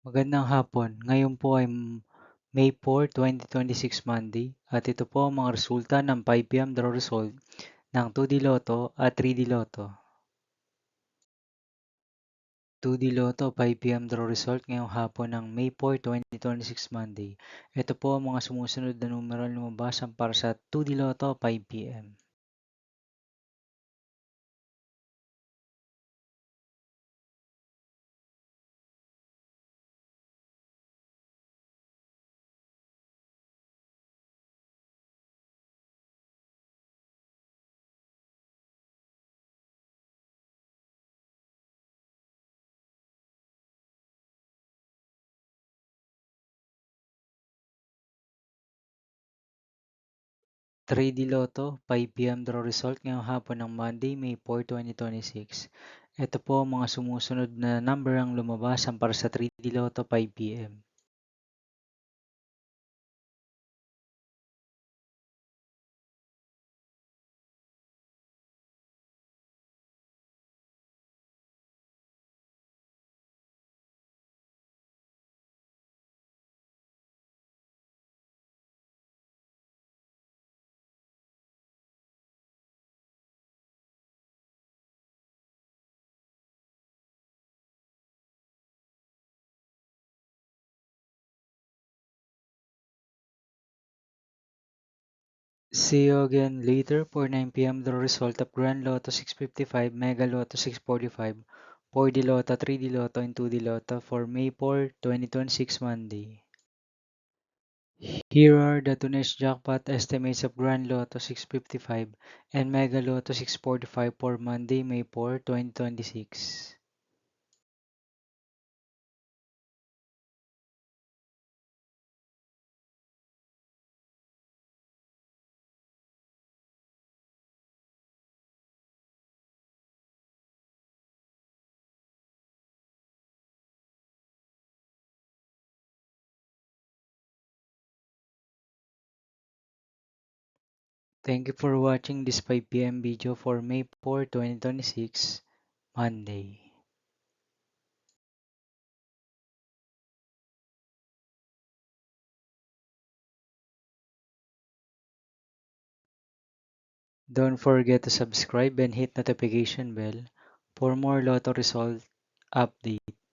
Magandang hapon. Ngayon po ay May 4, 2026 Monday at ito po ang mga resulta ng 5 PM draw result ng 2D Lotto at 3D Lotto. 2D Lotto 5 PM draw result ngayong hapon ng May 4, 2026 Monday. Ito po ang mga sumusunod na numeral lumabas para sa 2D Lotto 5 PM. 3D Lotto 5 PM draw result ngayong hapon ng Monday, May 4, 2026. Ito po ang mga sumusunod na number ang lumabas para sa 3D Lotto 5 PM. See you again later for 9 PM the result of Grand Lotto 655, Mega Lotto 645, 4D Lotto, 3D Lotto, and 2D Lotto for May 4, 2026 Monday. Here are the today's jackpot estimates of Grand Lotto 655 and Mega Lotto 645 for Monday, May 4, 2026. Thank you for watching this 5 PM video for May 4, 2026, Monday. Don't forget to subscribe and hit notification bell for more Lotto result update.